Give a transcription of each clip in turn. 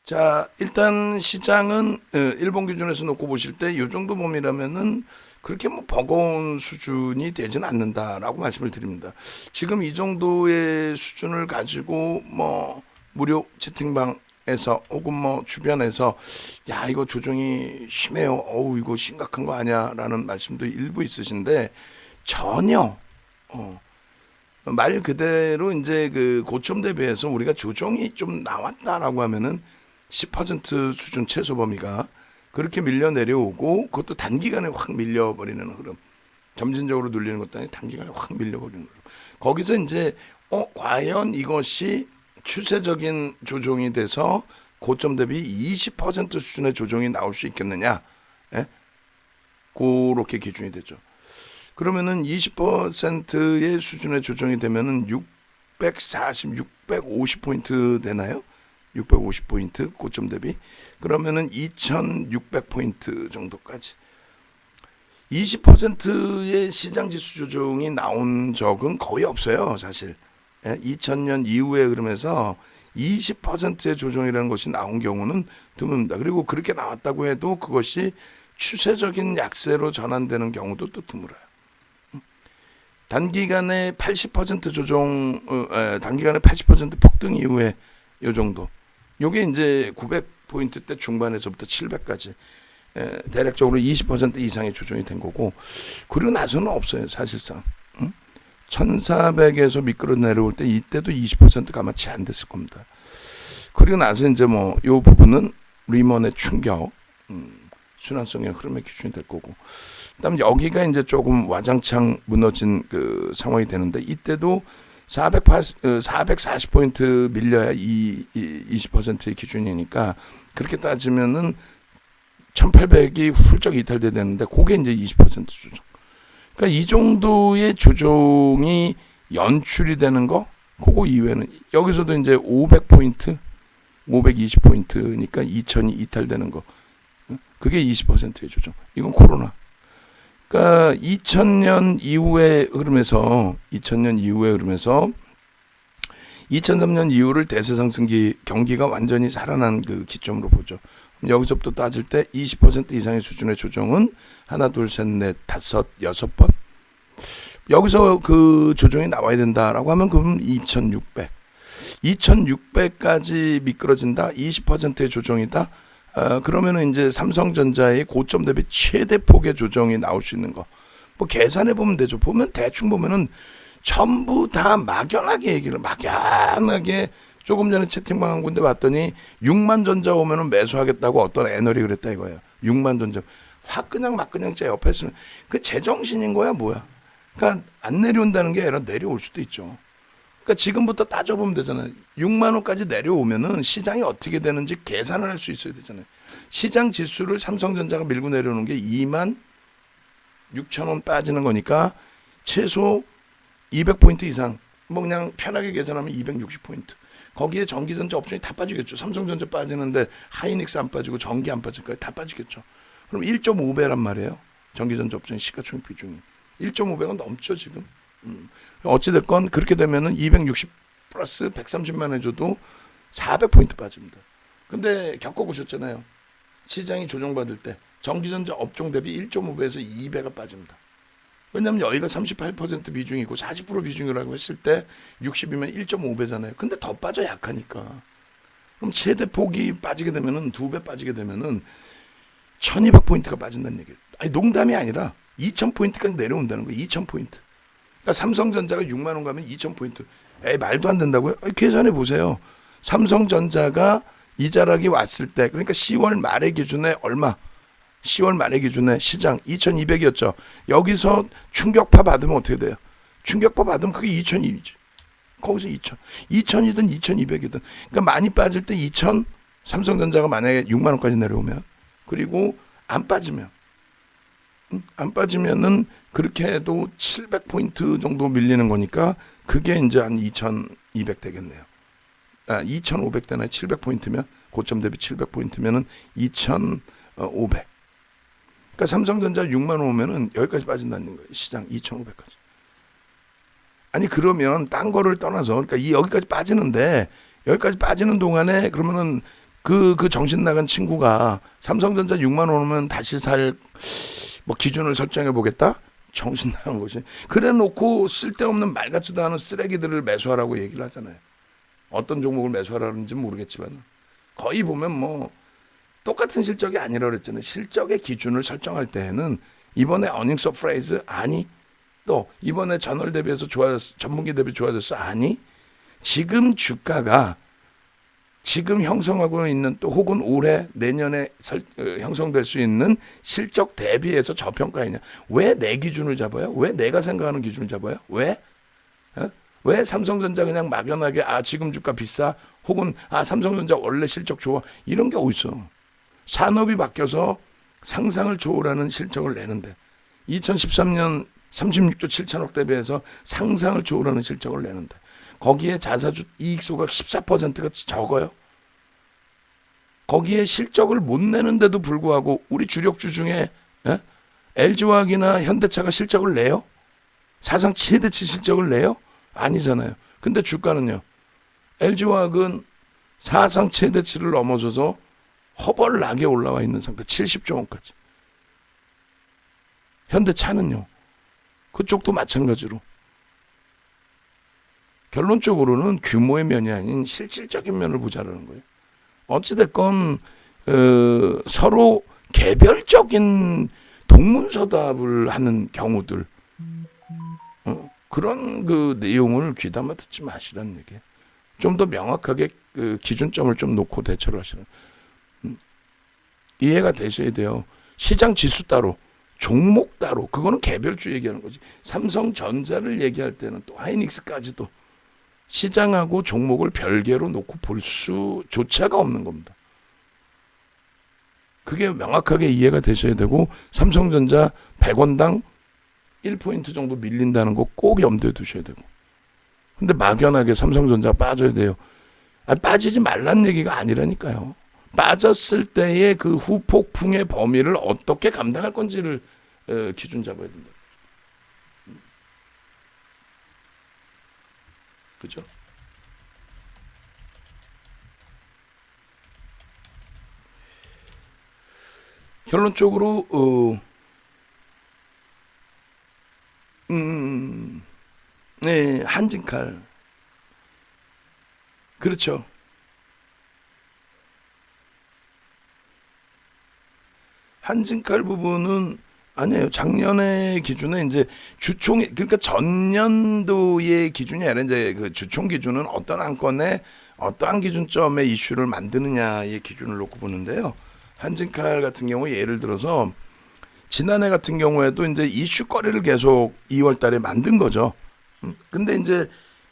자, 일단 시장은 일본 기준에서 놓고 보실 때 이 정도 범위라면은 그렇게 뭐 버거운 수준이 되지는 않는다라고 말씀을 드립니다. 지금 이 정도의 수준을 가지고 뭐 무료 채팅방에서 혹은 뭐 주변에서 야 이거 조정이 심해요. 어우 이거 심각한 거 아니야라는 말씀도 일부 있으신데 전혀 말 그대로 이제 그 고점 대비해서 우리가 조정이 좀 나왔다라고 하면은 10% 수준 최소 범위가 그렇게 밀려 내려오고 그것도 단기간에 확 밀려버리는 흐름. 점진적으로 눌리는 것도 아니고 단기간에 확 밀려버리는 흐름. 거기서 이제 과연 이것이 추세적인 조정이 돼서 고점 대비 20% 수준의 조정이 나올 수 있겠느냐? 예? 그렇게 기준이 되죠. 그러면은 20%의 수준의 조정이 되면은 640, 650포인트 되나요? 650포인트 고점 대비 그러면은 2600포인트 정도까지 20%의 시장 지수 조정이 나온 적은 거의 없어요 사실. 2000년 이후에 그러면서 20%의 조정이라는 것이 나온 경우는 드뭅니다. 그리고 그렇게 나왔다고 해도 그것이 추세적인 약세로 전환되는 경우도 또 드물어요. 단기간에 80% 조정, 단기간에 80% 폭등 이후에 요 정도. 요게 이제 900포인트 대 중반에서부터 700까지 대략적으로 20% 이상의 조정이 된 거고, 그리고 나서는 없어요 사실상. 1400에서 미끄러 내려올 때 이때도 20%가 아마 채 안 됐을 겁니다. 그리고 나서 이제 뭐 요 부분은 리먼의 충격, 순환성의 흐름의 기준이 될 거고, 그다음 여기가 이제 조금 와장창 무너진 그 상황이 되는데 이때도 440포인트 밀려야 이 20%의 기준이니까 그렇게 따지면은 1800이 훌쩍 이탈돼야 되는데 그게 이제 20% 조정. 그러니까 이 정도의 조정이 연출이 되는 거, 그거 이외에는 여기서도 이제 500포인트, 520포인트니까 2000이 이탈되는 거. 그게 20%의 조정. 이건 코로나. 그러니까 2000년 이후에 흐름에서 2003년 이후를 대세상승기 경기가 완전히 살아난 그 기점으로 보죠. 여기서부터 따질 때 20% 이상의 수준의 조정은 하나, 둘, 셋, 넷, 다섯, 여섯 번. 여기서 그 조정이 나와야 된다라고 하면 그럼 2600까지 미끄러진다. 20%의 조정이다. 그러면은 이제 삼성전자의 고점 대비 최대 폭의 조정이 나올 수 있는 거. 뭐 계산해 보면 되죠. 대충 보면은 전부 다 막연하게 조금 전에 채팅방 한 군데 봤더니 6만 전자 오면은 매수하겠다고 어떤 애널이 그랬다 이거예요. 6만 전자. 막 그냥 제 옆에 있으면 그 제정신인 거야 뭐야. 그러니까 안 내려온다는 게 아니라 내려올 수도 있죠. 그러니까 지금부터 따져보면 되잖아요. 6만 원까지 내려오면은 시장이 어떻게 되는지 계산을 할 수 있어야 되잖아요. 시장 지수를 삼성전자가 밀고 내려오는 게 2만 6천 원 빠지는 거니까 최소 200포인트 이상. 뭐 그냥 편하게 계산하면 260포인트. 거기에 전기전자 옵션이 다 빠지겠죠. 삼성전자 빠지는데 하이닉스 안 빠지고 전기 안 빠질까요? 다 빠지겠죠. 그럼 1.5배란 말이에요. 전기전자 옵션 시가총액 비중이. 1.5배가 넘죠 지금. 어찌됐건 그렇게 되면은 260 플러스 130만 해줘도 400포인트 빠집니다. 근데 겪어보셨잖아요. 시장이 조정받을 때 전기전자 업종 대비 1.5배에서 2배가 빠집니다. 왜냐하면 여기가 38% 비중이고 40% 비중이라고 했을 때 60이면 1.5배잖아요. 근데 더 빠져 약하니까. 그럼 최대 폭이 빠지게 되면은 2배 빠지게 되면은 1200포인트가 빠진다는 얘기예요. 아니 농담이 아니라 2000포인트까지 내려온다는 거예요. 2000포인트. 그러니까 삼성전자가 6만 원 가면 2000포인트. 말도 안 된다고요? 계산해 보세요. 삼성전자가 이자락이 왔을 때, 그러니까 10월 말의 기준에 얼마? 10월 말의 기준에 시장 2200이었죠. 여기서 충격파 받으면 어떻게 돼요? 충격파 받으면 그게 2200이죠. 거기서 2000이든 2200이든. 그러니까 많이 빠질 때 2000, 삼성전자가 만약에 6만 원까지 내려오면, 그리고 안 빠지면은 그렇게 해도 700포인트 정도 밀리는 거니까 그게 이제 한 2200 되겠네요. 2500 되나요? 700포인트면 고점 대비 700포인트면은 2500. 그러니까 삼성전자 6만 원 오면은 여기까지 빠진다는 거예요. 시장 2500까지. 아니 그러면 딴 거를 떠나서 그러니까 여기까지 빠지는데 여기까지 빠지는 동안에 그러면은 그 정신 나간 친구가 삼성전자 6만 원 오면 다시 살 뭐 기준을 설정해 보겠다? 정신 나간 것이. 그래 놓고 쓸데없는 말 같지도 않은 쓰레기들을 매수하라고 얘기를 하잖아요. 어떤 종목을 매수하라는지 모르겠지만 거의 보면 뭐 똑같은 실적이 아니라 그랬잖아요. 실적의 기준을 설정할 때에는 이번에 어닝 서프라이즈 아니, 또 이번에 전월 대비해서 전분기 대비 좋아졌어 아니, 지금 주가가 지금 형성하고 있는 또 혹은 올해 내년에 형성될 수 있는 실적 대비해서 저평가이냐. 왜 내 기준을 잡아요? 왜 내가 생각하는 기준을 잡아요? 왜? 어? 왜 삼성전자 그냥 막연하게 지금 주가 비싸, 혹은 삼성전자 원래 실적 좋아, 이런 게 어딨어. 산업이 바뀌어서 상상을 초월하는 실적을 내는데 2013년 36조 7천억 대비해서 상상을 초월하는 실적을 내는데 거기에 자사주 이익소각 14%가 적어요. 거기에 실적을 못 내는데도 불구하고 우리 주력주 중에 LG화학이나 현대차가 실적을 내요? 사상 최대치 실적을 내요? 아니잖아요. 근데 주가는요. LG화학은 사상 최대치를 넘어서서 허벌나게 올라와 있는 상태. 70조 원까지. 현대차는요. 그쪽도 마찬가지로. 결론적으로는 규모의 면이 아닌 실질적인 면을 보자라는 거예요. 어찌됐건 서로 개별적인 동문서답을 하는 경우들, 그런 그 내용을 귀담아 듣지 마시라는 얘기예요. 좀 더 명확하게 그 기준점을 좀 놓고 대처를 하시는, 이해가 되셔야 돼요. 시장 지수 따로, 종목 따로, 그거는 개별주 얘기하는 거지. 삼성전자를 얘기할 때는 또 하이닉스까지도 시장하고 종목을 별개로 놓고 볼 수조차가 없는 겁니다. 그게 명확하게 이해가 되셔야 되고, 삼성전자 100원당 1포인트 정도 밀린다는 거 꼭 염두에 두셔야 되고. 근데 막연하게 삼성전자 빠져야 돼요. 빠지지 말란 얘기가 아니라니까요. 빠졌을 때의 그 후폭풍의 범위를 어떻게 감당할 건지를 기준 잡아야 된다. 그죠? 결론적으로 네, 한진칼. 그렇죠. 한진칼 부분은 아니에요. 작년의 기준에 이제 주총, 그러니까 전년도의 기준이 아니라 이제 그 주총 기준은 어떤 안건에 어떠한 기준점의 이슈를 만드느냐의 기준을 놓고 보는데요. 한진칼 같은 경우 예를 들어서 지난해 같은 경우에도 이제 이슈거리를 계속 2월 달에 만든 거죠. 근데 이제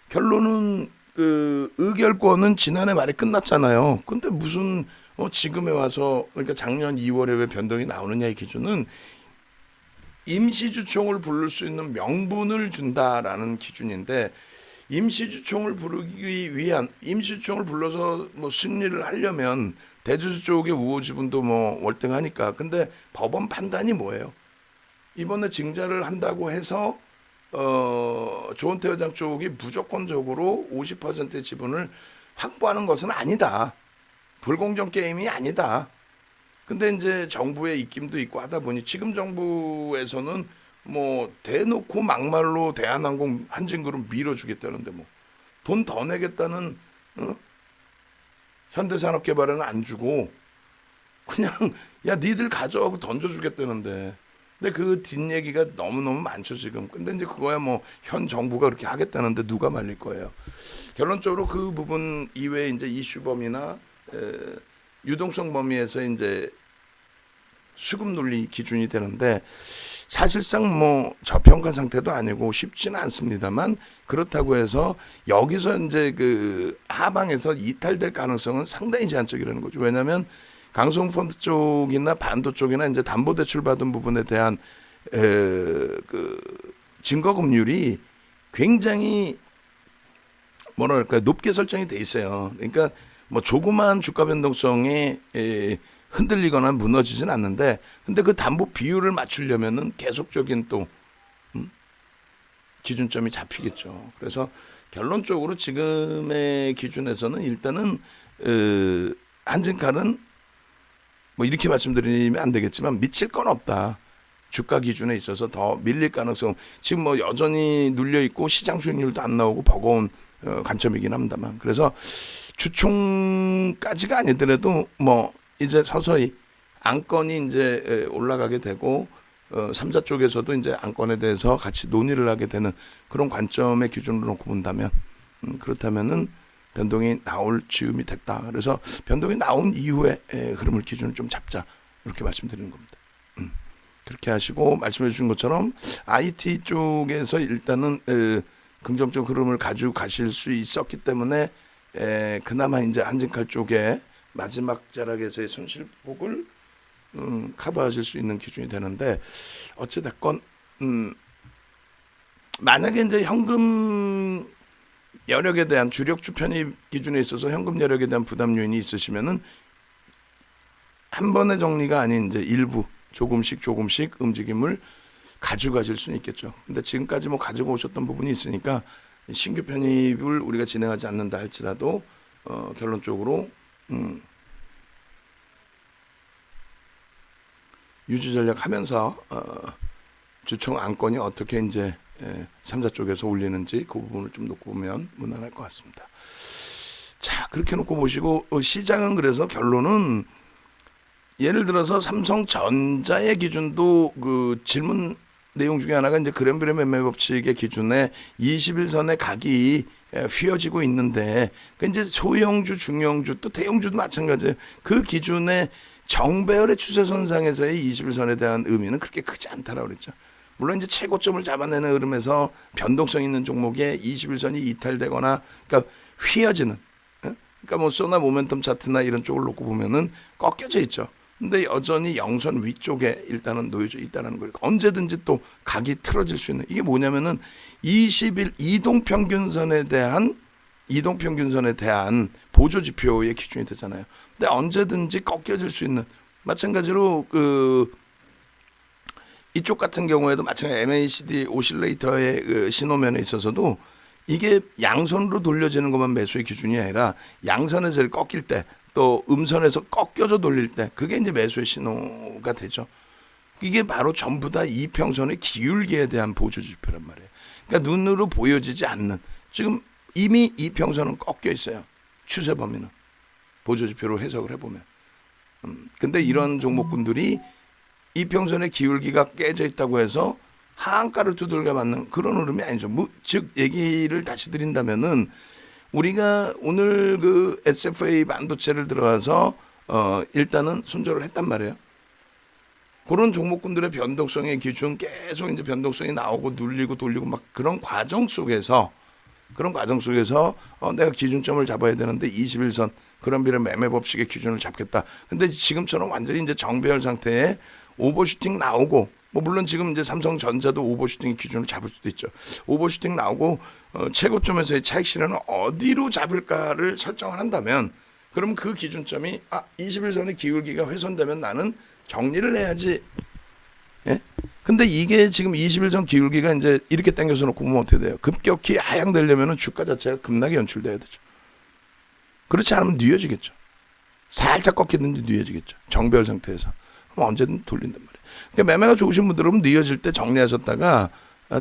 결론은 그 의결권은 지난해 말에 끝났잖아요. 근데 무슨 지금에 와서, 그러니까 작년 2월에 왜 변동이 나오느냐의 기준은 임시주총을 부를 수 있는 명분을 준다라는 기준인데, 임시주총을 부르기 위한, 임시주총을 불러서 뭐 승리를 하려면 대주주 쪽의 우호 지분도 뭐 월등하니까. 근데 법원 판단이 뭐예요? 이번에 증자를 한다고 해서 조은태 회장 쪽이 무조건적으로 50%의 지분을 확보하는 것은 아니다. 불공정 게임이 아니다. 근데 이제 정부의 입김도 있고 하다 보니 지금 정부에서는 뭐 대놓고 막말로 대한항공 한진그룹 밀어주겠다는데 뭐 돈 더 내겠다는 현대산업개발에는 안 주고 그냥 야 니들 가져가고 던져주겠다는데. 근데 그 뒷얘기가 너무너무 많죠 지금. 근데 이제 그거야 뭐 현 정부가 그렇게 하겠다는데 누가 말릴 거예요. 결론적으로 그 부분 이외에 이제 이슈 범위나 유동성 범위에서 이제 수급 논리 기준이 되는데, 사실상 뭐 저평가 상태도 아니고 쉽지는 않습니다만, 그렇다고 해서 여기서 이제 그 하방에서 이탈될 가능성은 상당히 제한적이라는 거죠. 왜냐하면 강소흥펀드 쪽이나 반도 쪽이나 이제 담보대출 받은 부분에 대한 그 증거금률이 굉장히 뭐랄까 높게 설정이 돼 있어요. 그러니까 뭐 조그마한 주가 변동성에 흔들리거나 무너지진 않는데, 근데 그 담보 비율을 맞추려면은 계속적인 또 기준점이 잡히겠죠. 그래서 결론적으로 지금의 기준에서는 일단은 한진칼은 뭐 이렇게 말씀드리면 안 되겠지만 미칠 건 없다. 주가 기준에 있어서 더 밀릴 가능성 지금 뭐 여전히 눌려 있고 시장 수익률도 안 나오고 버거운 관점이긴 합니다만, 그래서 주총까지가 아니더라도 뭐 이제 서서히 안건이 이제 올라가게 되고 3자 쪽에서도 이제 안건에 대해서 같이 논의를 하게 되는 그런 관점의 기준으로 놓고 본다면 그렇다면은 변동이 나올 즈음이 됐다. 그래서 변동이 나온 이후에 흐름을 기준을 좀 잡자, 이렇게 말씀드리는 겁니다. 그렇게 하시고 말씀해 주신 것처럼 IT 쪽에서 일단은 긍정적 흐름을 가지고 가실 수 있었기 때문에 그나마 이제 한진칼 쪽에 마지막 자락에서의 손실폭을 커버하실 수 있는 기준이 되는데, 어찌됐건 만약에 이제 현금 여력에 대한 주력주 편입 기준에 있어서 현금 여력에 대한 부담 요인이 있으시면은 한 번의 정리가 아닌 이제 일부 조금씩 움직임을 가져가실 수는 있겠죠. 근데 지금까지 뭐 가지고 오셨던 부분이 있으니까 신규 편입을 우리가 진행하지 않는다 할지라도 결론적으로 유지 전략하면서 주총 안건이 어떻게 이제 3자 쪽에서 올리는지 그 부분을 좀 놓고 보면 무난할 것 같습니다. 자, 그렇게 놓고 보시고 시장은 그래서 결론은 예를 들어서 삼성전자의 기준도 그 질문 내용 중에 하나가 이제 그램브레 매매 법칙의 기준에 21선의 각이 휘어지고 있는데, 그 이제 소형주, 중형주 또 대형주도 마찬가지예요. 그 기준의 정배열의 추세선상에서의 21선에 대한 의미는 그렇게 크지 않다라고 그랬죠. 물론 이제 최고점을 잡아내는 흐름에서 변동성 있는 종목에 21선이 이탈되거나 그러니까 휘어지는, 그러니까 뭐 소나 모멘텀 차트나 이런 쪽을 놓고 보면은 꺾여져 있죠. 근데 여전히 영선 위쪽에 일단은 놓여져 있다는 거예요. 언제든지 또 각이 틀어질 수 있는, 이게 뭐냐면은 20일 이동평균선에 대한 보조 지표의 기준이 되잖아요. 근데 언제든지 꺾여질 수 있는, 마찬가지로 그 이쪽 같은 경우에도 마찬가지 MACD 오실레이터의 그 신호면에 있어서도 이게 양선으로 돌려지는 것만 매수의 기준이 아니라 양선에서 꺾일 때 또 음선에서 꺾여져 돌릴 때 그게 이제 매수의 신호가 되죠. 이게 바로 전부 다 이평선의 기울기에 대한 보조 지표란 말이에요. 그러니까 눈으로 보여지지 않는, 지금 이미 이평선은 꺾여 있어요. 추세 범위는 보조 지표로 해석을 해보면. 근데 이런 종목군들이 이평선의 기울기가 깨져 있다고 해서 하한가를 두들겨 맞는 그런 흐름이 아니죠. 즉 얘기를 다시 드린다면은 우리가 오늘 그 SFA 반도체를 들어가서 일단은 손절을 했단 말이에요. 그런 종목군들의 변동성의 기준 계속 이제 변동성이 나오고 눌리고 돌리고 막 그런 과정 속에서 내가 기준점을 잡아야 되는데 21선 그런 매매 법칙의 기준을 잡겠다. 근데 지금처럼 완전히 이제 정배열 상태에 오버슈팅 나오고, 뭐 물론 지금 이제 삼성전자도 오버슈팅 기준을 잡을 수도 있죠. 오버슈팅 나오고 최고점에서의 차익 실현을 어디로 잡을까를 설정을 한다면, 그럼 그 기준점이 21선의 기울기가 훼손되면 나는 정리를 해야지. 예? 근데 이게 지금 21선 기울기가 이제 이렇게 당겨서 놓고 보면 어떻게 돼요? 급격히 하향되려면 주가 자체가 급락이 연출돼야 되죠. 그렇지 않으면 뉘어지겠죠. 살짝 꺾이든지 뉘어지겠죠. 정배열 상태에서. 그럼 언제든 돌린단 말이에요. 그러니까 매매가 좋으신 분들은 뉘어질 때 정리하셨다가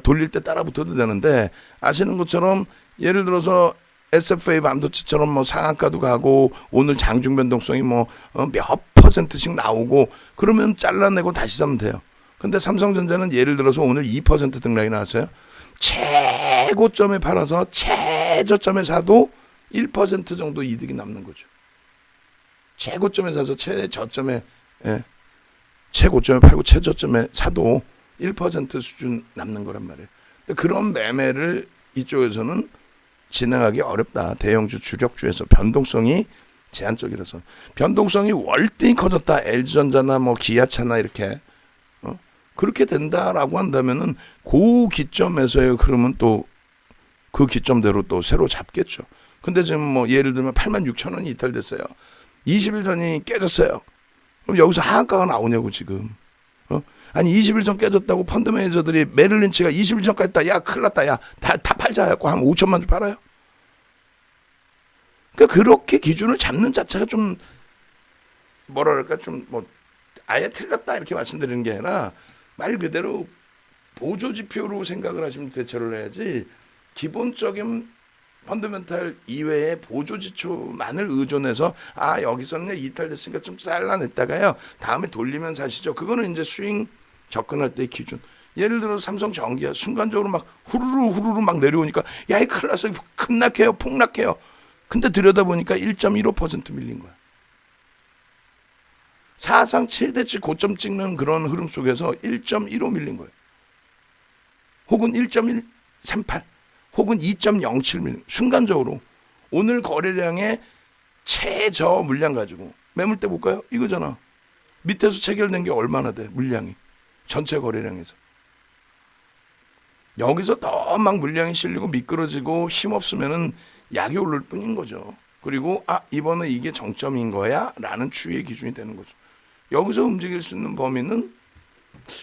돌릴 때 따라 붙어도 되는데, 아시는 것처럼 예를 들어서 SFA 반도체처럼 뭐 상한가도 가고 오늘 장중 변동성이 뭐 몇 %씩 나오고 그러면 잘라내고 다시 사면 돼요. 근데 삼성전자는 예를 들어서 오늘 2% 등락이 나왔어요. 최고점에 팔아서 최저점에 사도 1% 정도 이득이 남는 거죠. 최고점에 사서 최저점에 최고점에 팔고 최저점에 사도 1% 수준 남는 거란 말이에요. 그런 매매를 이쪽에서는 진행하기 어렵다. 대형주 주력주에서 변동성이 제한적이라서. 변동성이 월등히 커졌다. LG전자나 뭐 기아차나 이렇게 그렇게 된다라고 한다면은 그 기점에서의 흐름은 또 그 기점대로 또 새로 잡겠죠. 근데 지금 뭐 예를 들면 86,000원이 이탈됐어요. 21선이 깨졌어요. 그럼 여기서 하한가가 나오냐고 지금. 아니 21선 깨졌다고 펀드 매니저들이 메릴린치가 21선까지 했다. 야 큰일 났다. 야 다 팔자 해갖고 한 5천만 주 팔아요. 그러니까 그렇게 기준을 잡는 자체가 좀 뭐라 그럴까 좀 뭐 아예 틀렸다 이렇게 말씀드리는 게 아니라 말 그대로 보조 지표로 생각을 하시면 대처를 해야지 기본적인 펀더멘탈 이외의 보조 지표만을 의존해서 아 여기서는 이탈됐으니까 좀 잘라냈다가요 다음에 돌리면 사시죠. 그거는 이제 스윙 접근할 때 기준. 예를 들어 삼성전기야 순간적으로 막 후루루 막 내려오니까 야 이 큰일 났어 급락해요 폭락해요. 근데 들여다보니까 1.15% 밀린 거야. 사상 최대치 고점 찍는 그런 흐름 속에서 1.15 밀린 거예요. 혹은 1.138 혹은 2.07 밀린 순간적으로 오늘 거래량의 최저 물량 가지고 매물대 볼까요? 이거잖아. 밑에서 체결된 게 얼마나 돼 물량이 전체 거래량에서. 여기서 더 막 물량이 실리고 미끄러지고 힘없으면은 약이 오를 뿐인 거죠. 그리고 아 이번에 이게 정점인 거야 라는 추이의 기준이 되는 거죠. 여기서 움직일 수 있는 범위는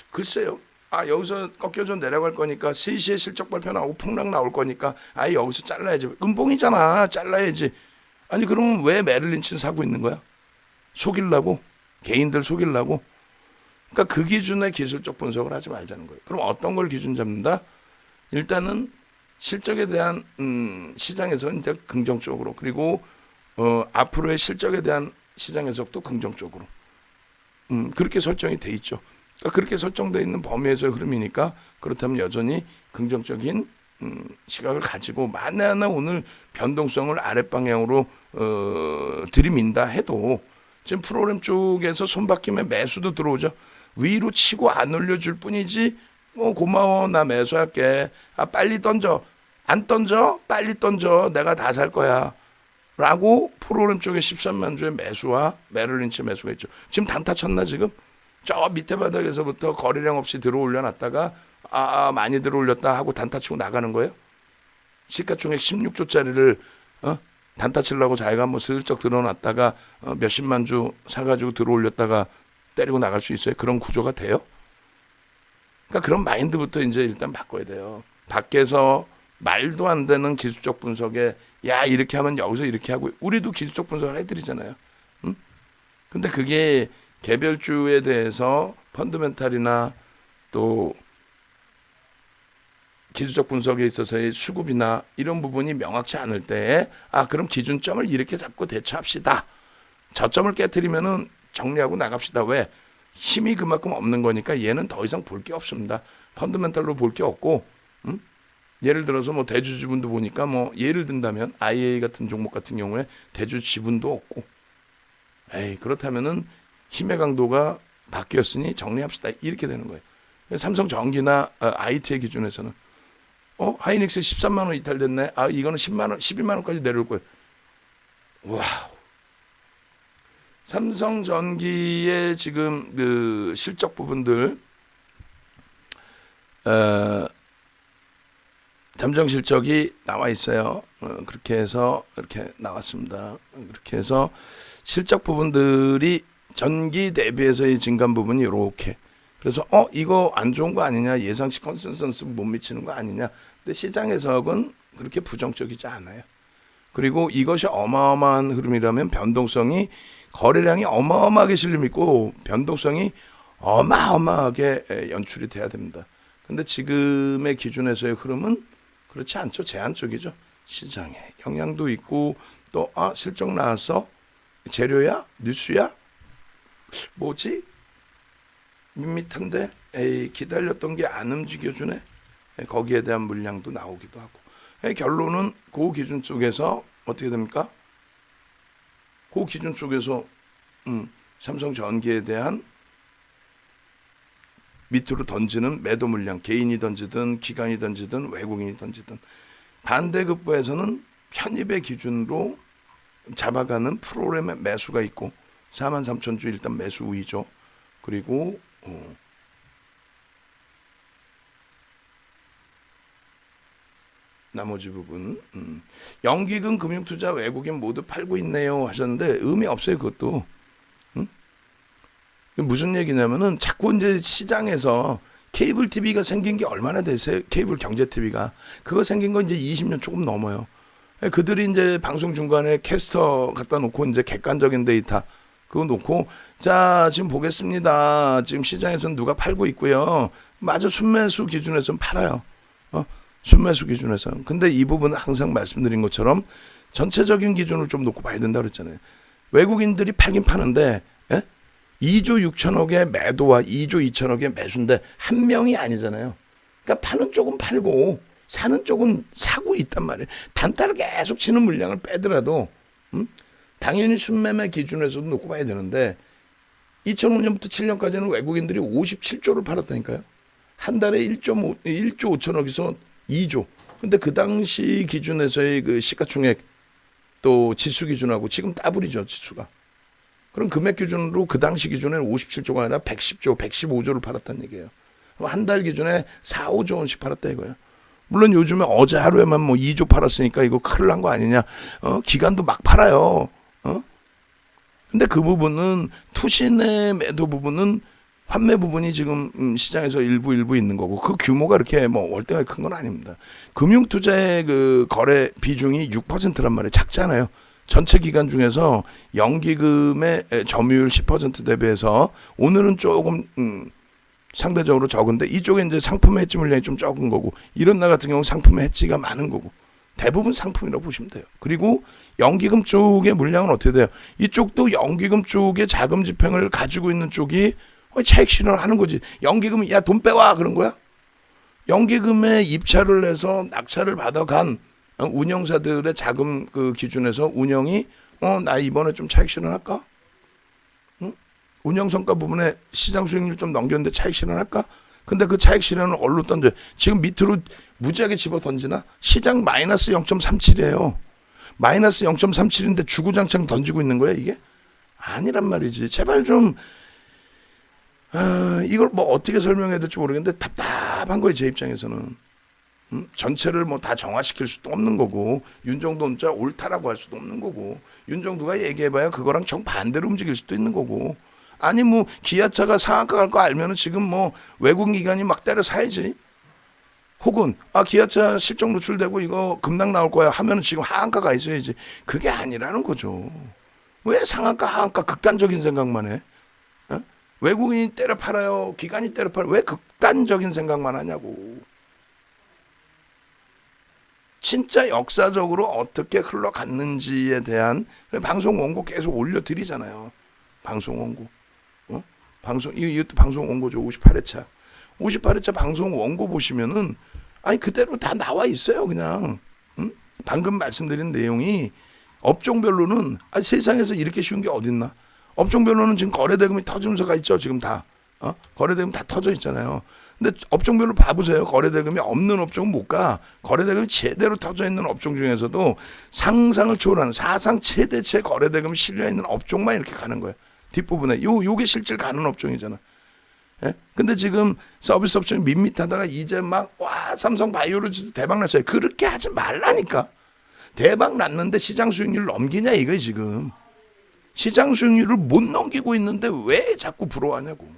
글쎄요. 아 여기서 꺾여져 내려갈 거니까 3시에 실적 발표 나오고 폭락 나올 거니까 아예 여기서 잘라야지. 은봉이잖아. 잘라야지. 아니 그러면 왜 메릴린치는 사고 있는 거야? 속이려고? 개인들 속이려고? 그러니까 그 기준의 기술적 분석을 하지 말자는 거예요. 그럼 어떤 걸 기준 잡는다? 일단은 실적에 대한 시장 해석은 이제 긍정적으로 그리고 앞으로의 실적에 대한 시장 해석도 긍정적으로 그렇게 설정이 돼 있죠. 그러니까 그렇게 설정되어 있는 범위에서의 흐름이니까 그렇다면 여전히 긍정적인 시각을 가지고 만에 하나 오늘 변동성을 아랫방향으로 들이민다 해도 지금 프로그램 쪽에서 손바뀜에 매수도 들어오죠. 위로 치고 안 올려줄 뿐이지 고마워 나 매수할게. 아 빨리 던져. 안 던져? 빨리 던져. 내가 다 살 거야. 라고 프로그램 쪽에 13만 주의 매수와 메릴린치 매수가 있죠. 지금 단타 쳤나 지금? 저 밑에 바닥에서부터 거래량 없이 들어올려 놨다가 많이 들어올렸다 하고 단타 치고 나가는 거예요? 시가총액 16조짜리를 단타 치려고 자기가 뭐 슬쩍 들어놨다가 몇십만 주 사가지고 들어올렸다가 때리고 나갈 수 있어요? 그런 구조가 돼요? 그러니까 그런 마인드부터 이제 일단 바꿔야 돼요. 밖에서 말도 안 되는 기술적 분석에 야 이렇게 하면 여기서 이렇게 하고 우리도 기술적 분석을 해드리잖아요. 응? 근데 그게 개별주에 대해서 펀더멘탈이나 또 기술적 분석에 있어서의 수급이나 이런 부분이 명확치 않을 때 그럼 기준점을 이렇게 잡고 대처합시다. 저점을 깨트리면은 정리하고 나갑시다. 왜? 힘이 그만큼 없는 거니까 얘는 더 이상 볼 게 없습니다. 펀더멘탈로 볼 게 없고 예를 들어서 뭐 대주 지분도 보니까 뭐 예를 든다면 IA 같은 종목 같은 경우에 대주 지분도 없고 그렇다면은 힘의 강도가 바뀌었으니 정리합시다. 이렇게 되는 거예요. 삼성전기나 IT의 기준에서는 하이닉스 13만 원 이탈됐네. 이거는 10만 원, 12만 원까지 내려올 거예요. 와우. 삼성전기의 지금 그 실적 부분들 잠정 실적이 나와 있어요. 그렇게 해서 이렇게 나왔습니다. 그렇게 해서 실적 부분들이 전기 대비해서의 증감 부분이 이렇게. 그래서 이거 안 좋은 거 아니냐, 예상치 컨센서스 못 미치는 거 아니냐. 근데 시장 해석은 그렇게 부정적이지 않아요. 그리고 이것이 어마어마한 흐름이라면 변동성이 거래량이 어마어마하게 실림 있고 변동성이 어마어마하게 연출이 돼야 됩니다. 근데 지금의 기준에서의 흐름은 그렇지 않죠. 제한적이죠. 시장에 영향도 있고 또 실적 나왔어? 재료야? 뉴스야? 뭐지? 밋밋한데 기다렸던 게 안 움직여주네. 거기에 대한 물량도 나오기도 하고. 결론은 그 기준 속에서 어떻게 됩니까? 그 기준 속에서 삼성전기에 대한 밑으로 던지는 매도 물량, 개인이 던지든 기관이 던지든 외국인이 던지든 반대급부에서는 편입의 기준으로 잡아가는 프로그램의 매수가 있고 43,000주 일단 매수 우위죠. 그리고 나머지 부분 연기금 금융투자 외국인 모두 팔고 있네요 하셨는데 의미 없어요. 그것도 무슨 얘기냐면은 자꾸 이제 시장에서 케이블 TV가 생긴 게 얼마나 됐어요? 케이블 경제 TV가 그거 생긴 건 이제 20년 조금 넘어요. 그들이 이제 방송 중간에 캐스터 갖다 놓고 이제 객관적인 데이터 그거 놓고 자 지금 보겠습니다. 지금 시장에서는 누가 팔고 있고요. 맞아, 순매수 기준에서는 팔아요. 순매수 기준에서. 근데 이 부분은 항상 말씀드린 것처럼 전체적인 기준을 좀 놓고 봐야 된다 그랬잖아요. 외국인들이 팔긴 파는데 2조 6천억의 매도와 2조 2천억의 매수인데 한 명이 아니잖아요. 그러니까 파는 쪽은 팔고 사는 쪽은 사고 있단 말이에요. 단타를 계속 치는 물량을 빼더라도 당연히 순매매 기준에서도 놓고 봐야 되는데 2005년부터 7년까지는 외국인들이 57조를 팔았다니까요. 한 달에 1조 5천억에서 2조. 근데 그 당시 기준에서의 그 시가총액 또 지수 기준하고 지금 더블이죠, 지수가. 그럼 금액 기준으로 그 당시 기준에는 57조가 아니라 110조, 115조를 팔았다는 얘기예요. 한 달 기준에 4, 5조 원씩 팔았다 이거예요. 물론 요즘에 어제 하루에만 뭐 2조 팔았으니까 이거 큰일 난 거 아니냐. 기간도 막 팔아요. 근데 그 부분은 투신의 매도 부분은 환매 부분이 지금 시장에서 일부 있는 거고 그 규모가 이렇게 뭐 월등하게 큰 건 아닙니다. 금융투자의 그 거래 비중이 6%란 말이에요. 작잖아요. 전체 기간 중에서 연기금의 점유율 10% 대비해서 오늘은 조금 상대적으로 적은데 이쪽에 이제 상품 해지 물량이 좀 적은 거고 이런 날 같은 경우 상품 해지가 많은 거고 대부분 상품이라고 보시면 돼요. 그리고 연기금 쪽의 물량은 어떻게 돼요? 이쪽도 연기금 쪽의 자금 집행을 가지고 있는 쪽이 차익 실현을 하는 거지. 연기금이 야 돈 빼와 그런 거야? 연기금에 입찰을 해서 낙찰을 받아간 운영사들의 자금 그 기준에서 운영이 나 이번에 좀 차익 실현할까? 운영 성과 부분에 시장 수익률 좀 넘겼는데 차익 실현할까? 근데 그 차익 실현을 어디로 던져? 지금 밑으로 무지하게 집어 던지나? 시장 마이너스 0.37이에요. 마이너스 0.37인데 주구장창 던지고 있는 거야 이게? 아니란 말이지. 제발 좀 이걸 뭐 어떻게 설명해야 될지 모르겠는데 답답한 거예요 제 입장에서는. 전체를 뭐 다 정화시킬 수도 없는 거고 윤정도 혼자 옳다라고 할 수도 없는 거고 윤정도가 얘기해봐야 그거랑 정반대로 움직일 수도 있는 거고 아니 뭐 기아차가 상한가 갈 거 알면은 지금 뭐 외국인 기관이 막 때려 사야지. 혹은 기아차 실적 노출되고 이거 급락 나올 거야 하면은 지금 하한가가 있어야지. 그게 아니라는 거죠. 왜 상한가 하한가 극단적인 생각만 해? 외국인이 때려 팔아요, 기관이 때려 팔아요. 왜 극단적인 생각만 하냐고. 진짜 역사적으로 어떻게 흘러갔는지에 대한 방송 원고 계속 올려드리잖아요. 방송 원고. 이것도 방송 원고죠. 58회차. 58회차 방송 원고 보시면은 그대로 다 나와 있어요. 그냥. 방금 말씀드린 내용이 업종별로는 세상에서 이렇게 쉬운 게 어딨나. 업종별로는 지금 거래대금이 터지면서가 있죠. 지금 다. 거래대금 다 터져 있잖아요. 근데 업종별로 봐보세요. 거래대금이 없는 업종은 못 가. 거래대금이 제대로 터져 있는 업종 중에서도 상상을 초월하는 사상 최대치 거래대금이 실려 있는 업종만 이렇게 가는 거예요. 뒷부분에 요게 실질 가는 업종이잖아. 예? 근데 지금 서비스 업종이 밋밋하다가 이제 막 삼성 바이오로직도 대박 났어요. 그렇게 하지 말라니까. 대박 났는데 시장 수익률 넘기냐 이거예요 지금. 시장 수익률을 못 넘기고 있는데 왜 자꾸 부러워하냐고.